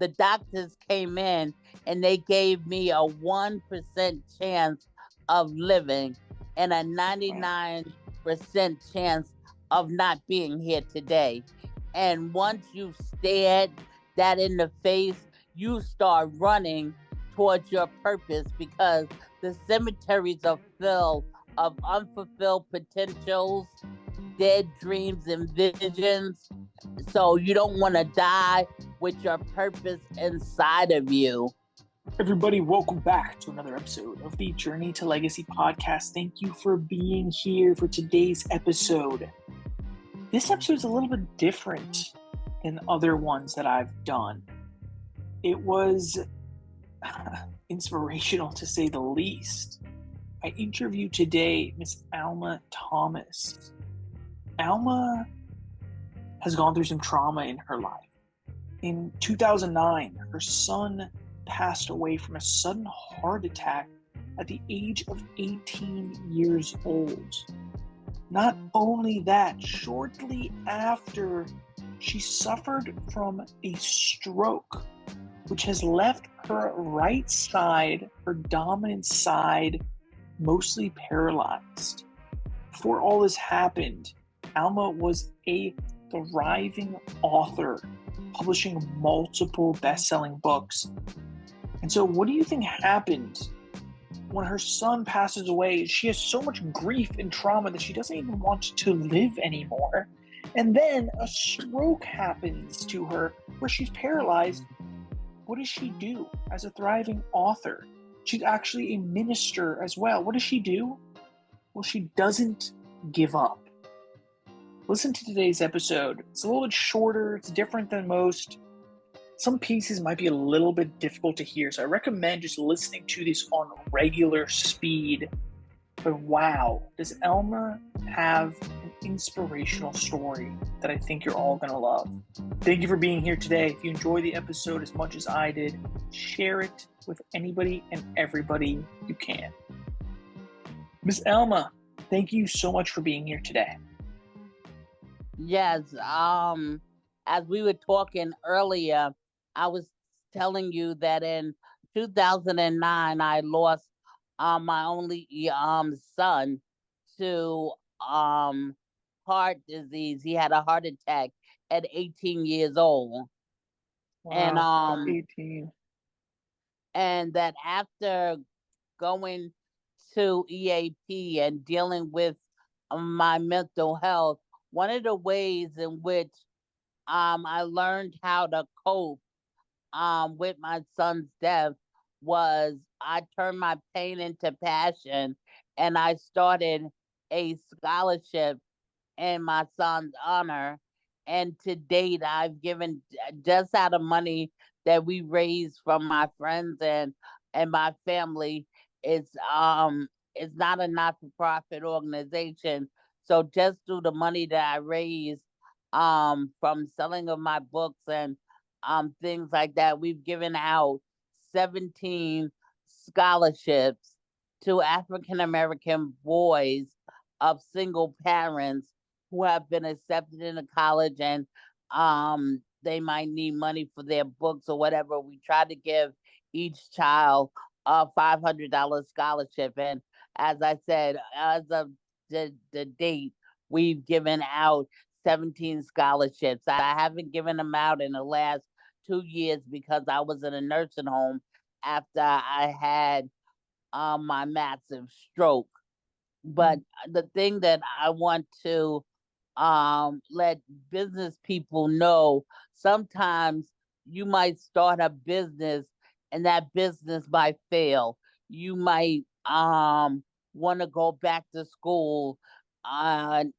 the doctors came in and they gave me a 1% chance of living and a 99% chance of not being here today. And once you stared that in the face, you start running towards your purpose, because the cemeteries are filled of unfulfilled potentials, dead dreams and visions. So you don't want to die with your purpose inside of you. Everybody, welcome back to another episode of the Journey to Legacy podcast. Thank you for being here for today's episode. This episode is a little bit different than other ones that I've done. It was inspirational, to say the least. I interviewed today Miss Alma Thomas. Alma has gone through some trauma in her life. In 2009, her son passed away from a sudden heart attack at the age of 18 years old. Not only that, shortly after, she suffered from a stroke, which has left her right side, her dominant side, mostly paralyzed. Before all this happened, Alma was a thriving author, publishing multiple best-selling books. And so what do you think happened when her son passes away? She has so much grief and trauma that she doesn't even want to live anymore. And then a stroke happens to her where she's paralyzed. What does she do as a thriving author? She's actually a minister as well. What does she do? Well, she doesn't give up. Listen to today's episode. It's a little bit shorter. It's different than most. Some pieces might be a little bit difficult to hear, so I recommend just listening to this on regular speed. But wow, does Alma have an inspirational story that I think you're all going to love. Thank you for being here today. If you enjoyed the episode as much as I did, share it with anybody and everybody you can. Miss Alma, thank you so much for being here today. Yes, as we were talking earlier, I was telling you that in 2009, I lost my only son to heart disease. He had a heart attack at 18 years old. Wow, 18. And that after going to EAP and dealing with my mental health, one of the ways in which I learned how to cope with my son's death was I turned my pain into passion, and I started a scholarship in my son's honor. And to date, I've given, just out of money that we raised from my friends and my family. It's not a not-for-profit organization. So just through the money that I raised from selling of my books and things like that, we've given out 17 scholarships to African American boys of single parents who have been accepted into college, and they might need money for their books or whatever. We try to give each child a $500 scholarship. And as I said, as of the date, we've given out 17 scholarships. I haven't given them out in the last 2 years because I was in a nursing home after I had my massive stroke. But the thing that I want to let business people know, sometimes you might start a business and that business might fail. You might want to go back to school, and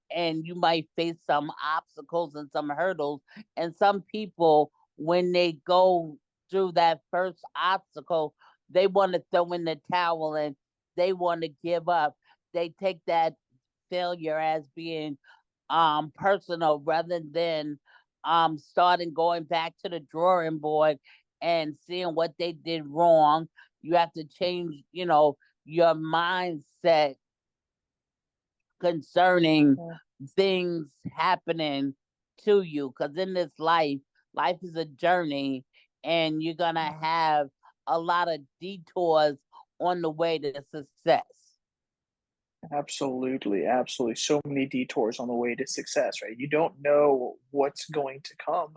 you might face some obstacles and some hurdles. And some people, when they go through that first obstacle, they want to throw in the towel and they want to give up. They take that failure as being personal, rather than going back to the drawing board and seeing what they did wrong. You have to change, your mindset concerning things happening to you. Because in this life is a journey, and you're going to have a lot of detours on the way to success. Absolutely, absolutely. So many detours on the way to success, right? You don't know what's going to come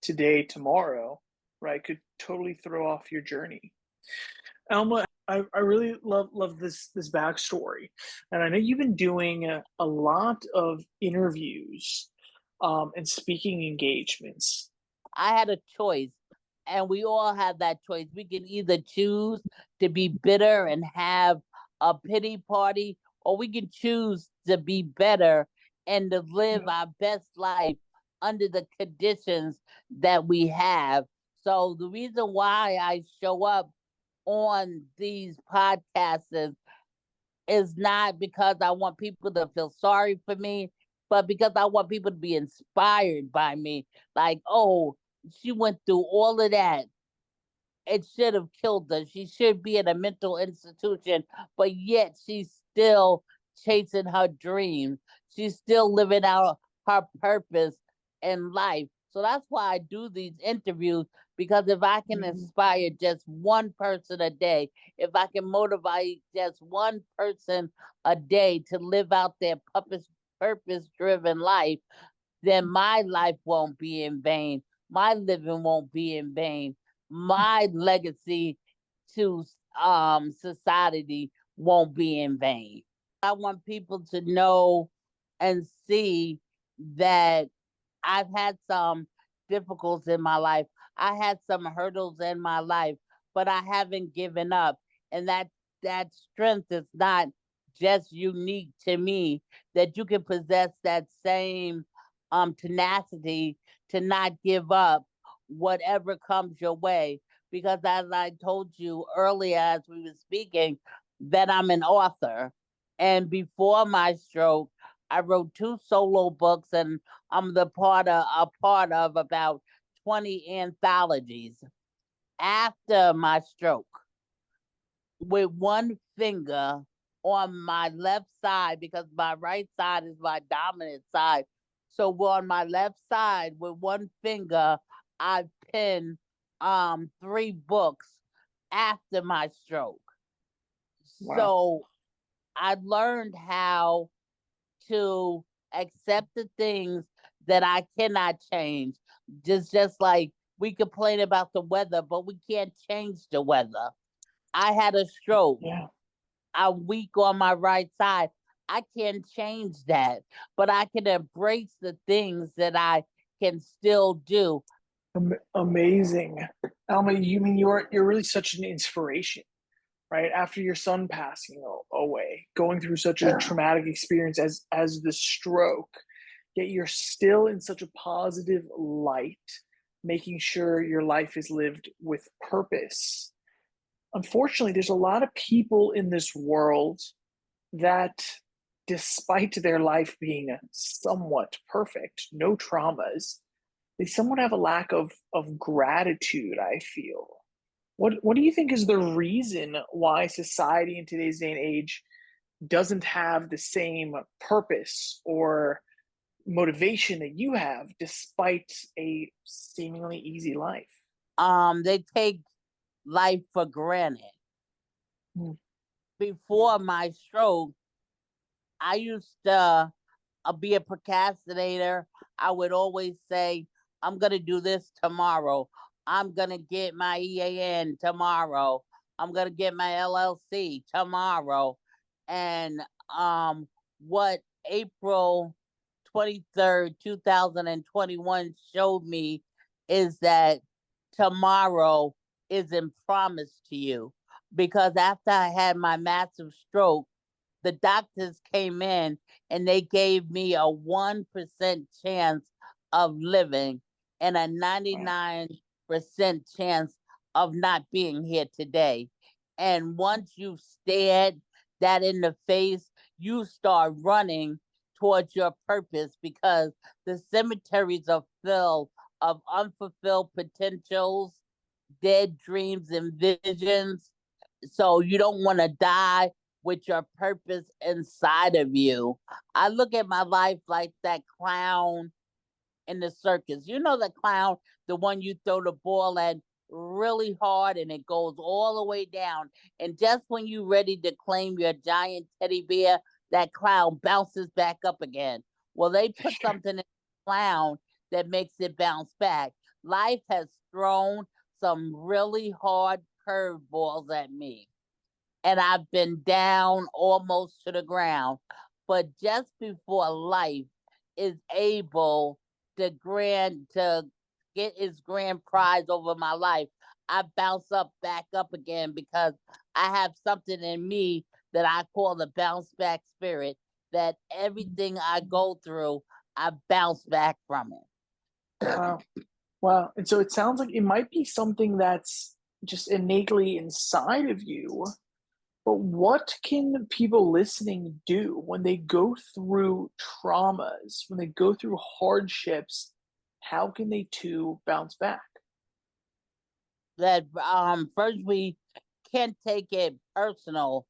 today, tomorrow, right? Could totally throw off your journey. Alma, I really love this backstory, and I know you've been doing a lot of interviews and speaking engagements. I had a choice, and we all have that choice. We can either choose to be bitter and have a pity party, or we can choose to be better and to live Yeah. our best life under the conditions that we have. So the reason why I show up on these podcasts is not because I want people to feel sorry for me, but because I want people to be inspired by me. Like, oh, she went through all of that. It should have killed her. She should be in a mental institution, but yet she's still chasing her dreams. She's still living out her purpose in life. So that's why I do these interviews, because if I can inspire just one person a day, if I can motivate just one person a day to live out their purpose driven life, then my life won't be in vain. My living won't be in vain. My legacy to society won't be in vain. I want people to know and see that I've had some difficulties in my life. I had some hurdles in my life, but I haven't given up. And that strength is not just unique to me, that you can possess that same tenacity to not give up whatever comes your way. Because as I told you earlier as we were speaking, that I'm an author. And before my stroke, I wrote 2 solo books, and I'm a part of about 20 anthologies. After my stroke, with one finger on my left side, because my right side is my dominant side. So on my left side, with one finger, I penned 3 books after my stroke. Wow. So I learned how to accept the things that I cannot change. Just like we complain about the weather, but we can't change the weather. I had a stroke. Yeah. I'm weak on my right side. I can't change that, but I can embrace the things that I can still do. Amazing. Alma, you mean you're really such an inspiration, right? After your son passing away, going through such a traumatic experience as the stroke, yet you're still in such a positive light, making sure your life is lived with purpose. Unfortunately, there's a lot of people in this world that, despite their life being somewhat perfect, no traumas, they somewhat have a lack of gratitude, I feel. What do you think is the reason why society in today's day and age doesn't have the same purpose or motivation that you have despite a seemingly easy life? They take life for granted. Hmm. Before my stroke, I used to be a procrastinator. I would always say, I'm going to do this tomorrow. I'm going to get my EAN tomorrow. I'm going to get my LLC tomorrow. And what April 23rd, 2021 showed me is that tomorrow isn't promised to you. Because after I had my massive stroke, the doctors came in and they gave me a 1% chance of living and a 99% chance of not being here today. And once you've stared that in the face, you start running towards your purpose, because the cemeteries are filled of unfulfilled potentials, dead dreams and visions. So you don't want to die with your purpose inside of you. I look at my life like that clown in the circus. You know the clown, the one you throw the ball at really hard and it goes all the way down. And just when you're ready to claim your giant teddy bear, that cloud bounces back up again. Well, they put Sure. something in the cloud that makes it bounce back. Life has thrown some really hard curveballs at me, and I've been down almost to the ground. But just before life is able to get its grand prize over my life, I bounce up back up again because I have something in me that I call the bounce back spirit. That everything I go through, I bounce back from it. Wow. Wow. And so it sounds like it might be something that's just innately inside of you. But what can people listening do when they go through traumas, when they go through hardships? How can they too bounce back? That first we can't take it personal,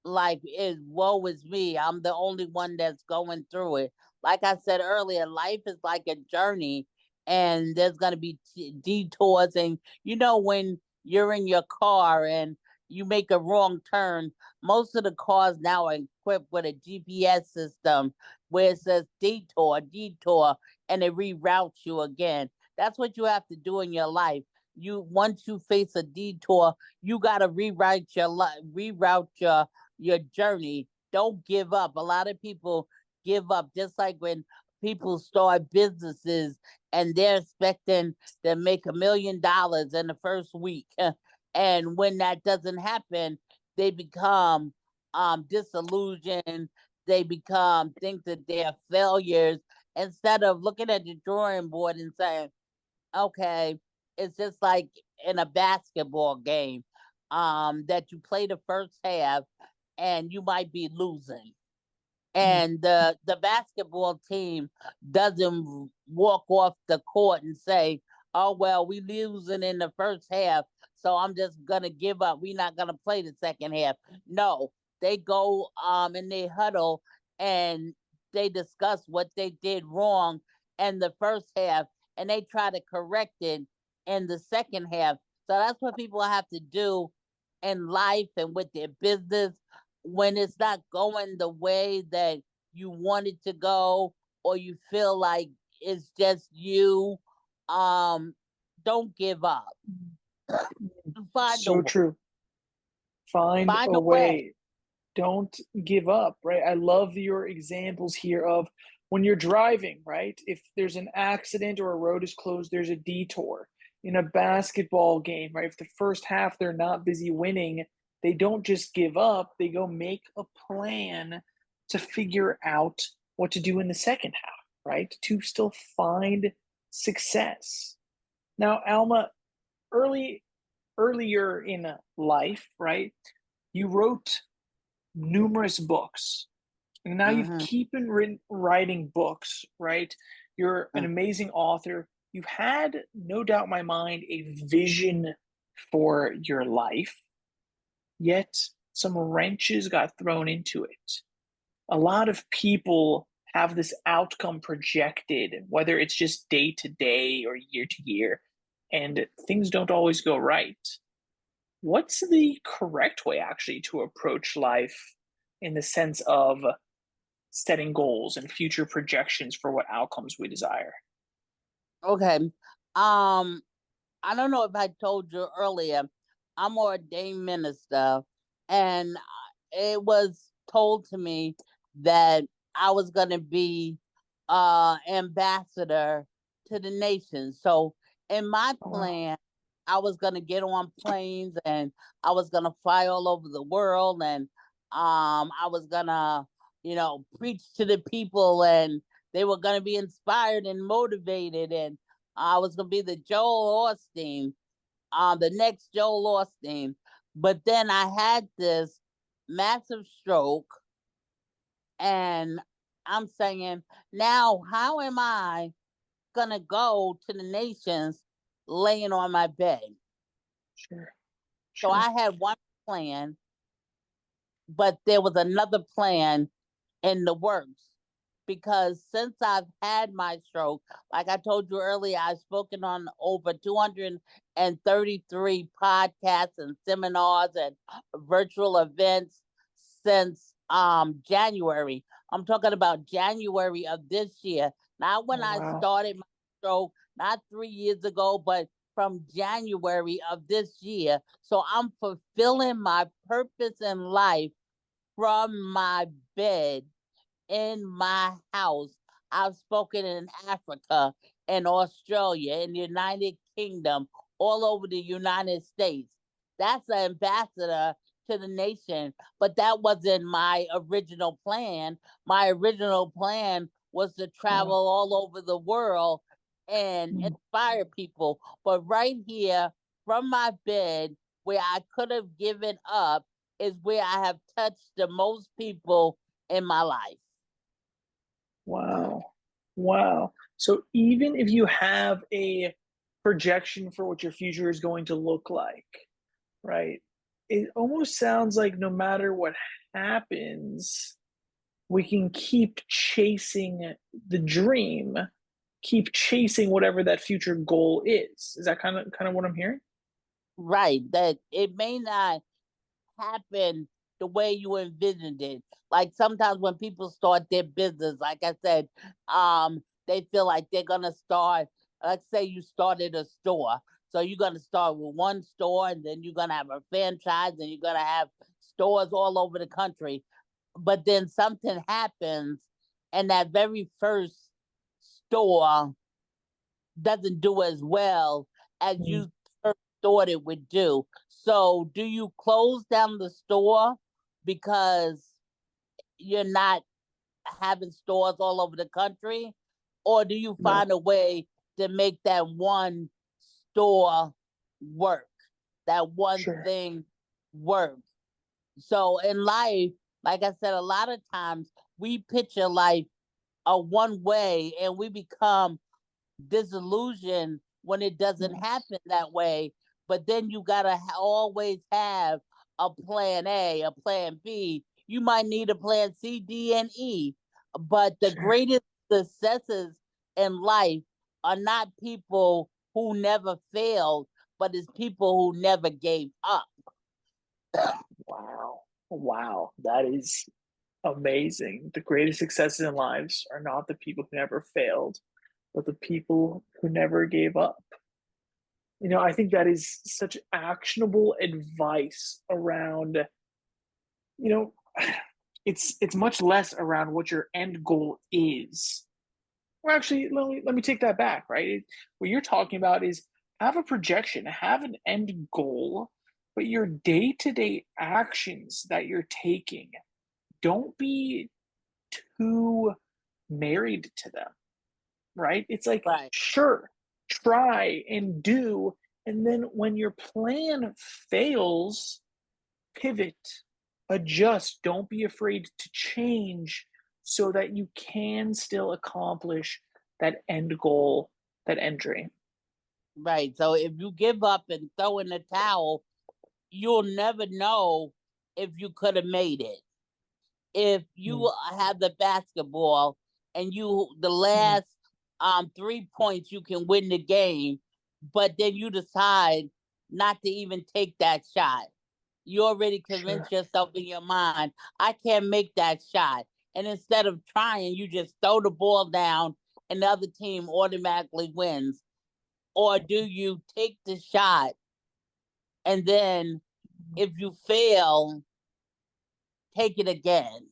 like it woe is me. I'm the only one that's going through it. Like I said earlier, life is like a journey, and there's gonna be detours. And when you're in your car and you make a wrong turn, most of the cars now are equipped with a GPS system where it says detour, detour, and it reroutes you again. That's what you have to do in your life. Once you face a detour, you gotta rewrite your life, reroute your journey. Don't give up. A lot of people give up, just like when people start businesses and they're expecting to make $1 million in the first week. And when that doesn't happen, they become disillusioned. They become think that they're failures instead of looking at the drawing board and saying, okay, it's just like in a basketball game, that you play the first half and you might be losing. Mm. And the basketball team doesn't walk off the court and say, "Oh well, we losing in the first half, so I'm just gonna give up. We're not gonna play the second half." No, they go and they huddle and they discuss what they did wrong in the first half, and they try to correct it in the second half. So that's what people have to do in life and with their business when it's not going the way that you want it to go, or you feel like it's just you. um don't give up. find a So way true. Find find a a way. way. Don't give up, right? I love your examples here of when you're driving, right? If there's an accident or a road is closed, there's a detour. In a basketball game, right? If the first half they're not busy winning, they don't just give up, they go make a plan to figure out what to do in the second half, right? To still find success. Now, Alma, early earlier in life, right? You wrote numerous books. And now you've Hmm. writing books, right? You're an amazing author. You've had, no doubt in my mind, a vision for your life, yet some wrenches got thrown into it. A lot of people have this outcome projected, whether it's just day to day or year to year, and things don't always go right. What's the correct way actually to approach life in the sense of setting goals and future projections for what outcomes we desire? Okay. um I don't know if I told you earlier, I'm an ordained minister, and it was told to me that I was going to be ambassador to the nation. So in my Oh, wow. plan, I was going to get on planes and I was going to fly all over the world, and I was going to, preach to the people, and they were going to be inspired and motivated, and I was going to be the Joel Osteen, the next Joel Osteen. But then I had this massive stroke, and I'm saying, now, how am I going to go to the nations laying on my bed? Sure, So sure. I had one plan, but there was another plan in the works. because since I've had my stroke, like I told you earlier, I've spoken on over 233 podcasts and seminars and virtual events since January. I'm talking about January of this year. Not when Oh, I wow. started my stroke, not 3 years ago, but from January of this year. So I'm fulfilling my purpose in life from my bed in my house. I've spoken in Africa, in Australia, in the United Kingdom, all over the United States. That's an ambassador to the nation, but that wasn't my original plan. My original plan was to travel Wow. all over the world and Mm. inspire people. But right here, from my bed, where I could have given up, is where I have touched the most people in my life. Wow. Wow. So even if you have a projection for what your future is going to look like, right? It almost sounds like no matter what happens, we can keep chasing the dream, keep chasing whatever that future goal is. Is that kind of what I'm hearing? Right. That it may not happen the way you envisioned it. Like sometimes when people start their business, like I said, they feel like they're gonna start. Let's say you started a store, so you're gonna start with one store, and then you're gonna have a franchise, and you're gonna have stores all over the country. But then something happens, and that very first store doesn't do as well as Mm. you first thought it would do. So, do you close down the store because you're not having stores all over the country? Or do you No, find a way to make that one store work, that one sure. thing work? So, in life, like I said, a lot of times we picture life a one way and we become disillusion when it doesn't Yes, happen that way. But then you gotta always have a plan A, a plan B. You might need a plan C, D, and E. But the sure. greatest successes in life are not people who never failed, but it's people who never gave up. Wow. Wow. That is amazing. The greatest successes in lives are not the people who never failed, but the people who never gave up. I think that is such actionable advice around, you know, it's much less around what your end goal is. Or actually, let me take that back, right? What you're talking about is have a projection, have an end goal, but your day-to-day actions that you're taking, don't be too married to them, right? It's like, Right. sure, try and do. And then when your plan fails, pivot, adjust. Don't be afraid to change so that you can still accomplish that end goal, that end dream. Right. So if you give up and throw in the towel, you'll never know if you could have made it. If Mm, you have the basketball and you the mm, last 3 points you can win the game, but then you decide not to even take that shot. You already convinced sure. yourself in your mind, I can't make that shot. And instead of trying, you just throw the ball down and the other team automatically wins. Or do you take the shot and then if you fail, take it again?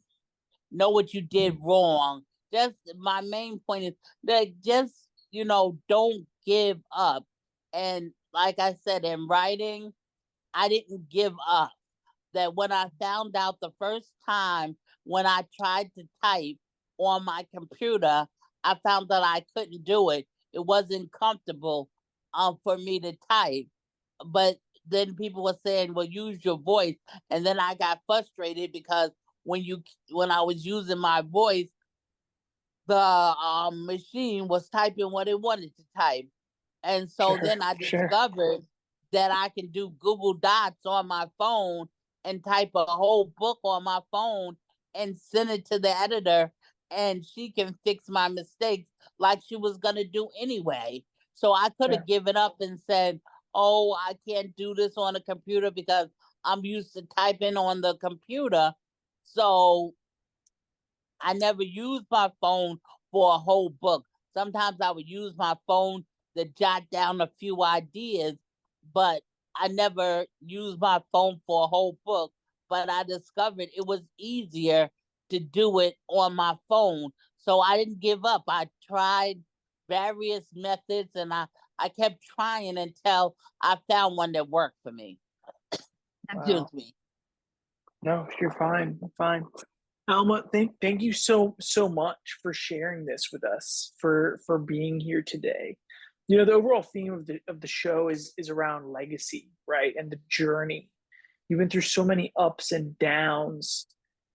Know what you did Mm, wrong. Just my main point is that just, don't give up. And like I said, in writing, I didn't give up. That when I found out the first time when I tried to type on my computer, I found that I couldn't do it. It wasn't comfortable for me to type. But then people were saying, well, use your voice. And then I got frustrated because when I was using my voice, the machine was typing what it wanted to type. And so sure, then I sure. discovered that I can do Google Docs on my phone and type a whole book on my phone and send it to the editor. and she can fix my mistakes like she was going to do anyway. So I could Yeah. have given up and said, oh, I can't do this on a computer because I'm used to typing on the computer. So I never used my phone for a whole book. Sometimes I would use my phone to jot down a few ideas, but I never used my phone for a whole book. But I discovered it was easier to do it on my phone. So I didn't give up. I tried various methods and I kept trying until I found one that worked for me. Wow. Excuse me. No, you're fine. I'm fine. Alma, thank you so much for sharing this with us, for being here today. You know, the overall theme of the show is around legacy, right? And the journey. You've been through so many ups and downs.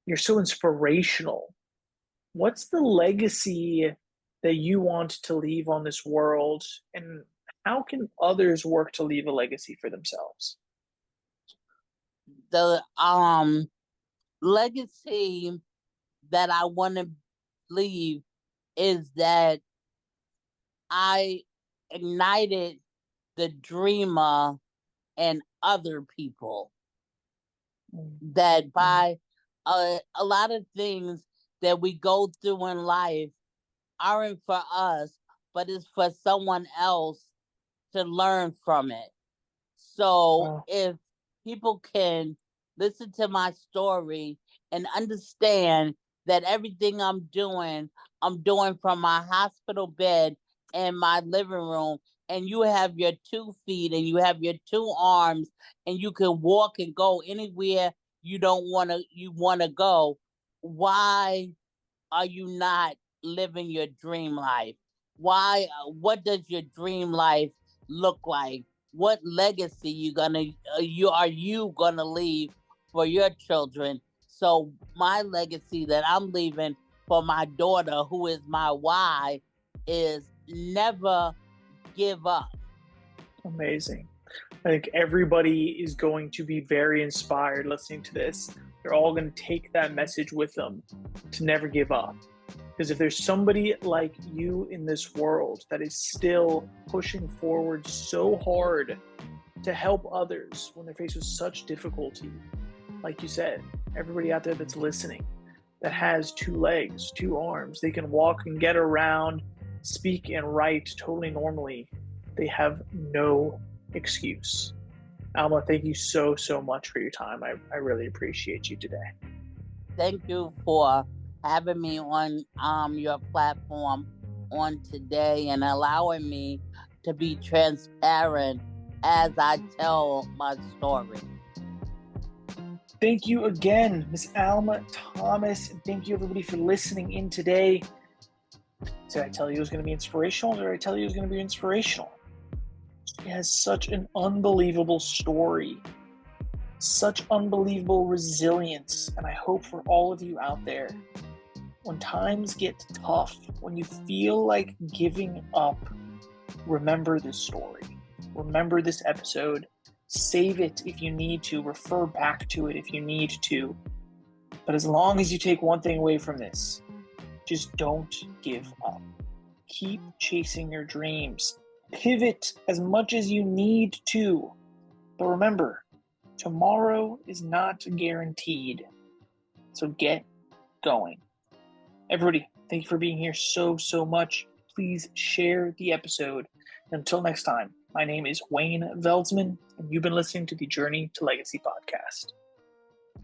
You're so inspirational. What's the legacy that you want to leave on this world, and how can others work to leave a legacy for themselves? The legacy that I want to leave is that I ignited the dreamer in other people. That by a lot of things that we go through in life aren't for us, but it's for someone else to learn from it. So Wow. if people can listen to my story and understand that everything I'm doing from my hospital bed and my living room, and you have your 2 feet and you have your 2 arms, and you can walk and go anywhere you want to go. Why are you not living your dream life? Why? What does your dream life look like? What legacy you gonna leave for your children? So my legacy that I'm leaving for my daughter, who is my why, is never give up. Amazing. I think everybody is going to be very inspired listening to this. They're all going to take that message with them to never give up. Because if there's somebody like you in this world that is still pushing forward so hard to help others when they're faced with such difficulty, like you said, everybody out there that's listening that has 2 legs, 2 arms, they can walk and get around, speak and write totally normally, they have no excuse. Alma, thank you so much for your time. I really appreciate you today. Thank you for having me on your platform on today and allowing me to be transparent as I tell my story. Thank you again, Miss Alma Thomas, and thank you everybody for listening in today. Did I tell you it was going to be inspirational, or did I tell you it was going to be inspirational? She has such an unbelievable story, such unbelievable resilience, and I hope for all of you out there, when times get tough, when you feel like giving up, remember this story. Remember this episode. Save it if you need to. Refer back to it if you need to. But as long as you take one thing away from this, just don't give up. Keep chasing your dreams. Pivot as much as you need to. But remember, tomorrow is not guaranteed. So get going. Everybody, thank you for being here so much. Please share the episode. Until next time, my name is Wayne Veldsman, and you've been listening to the Journey to Legacy podcast.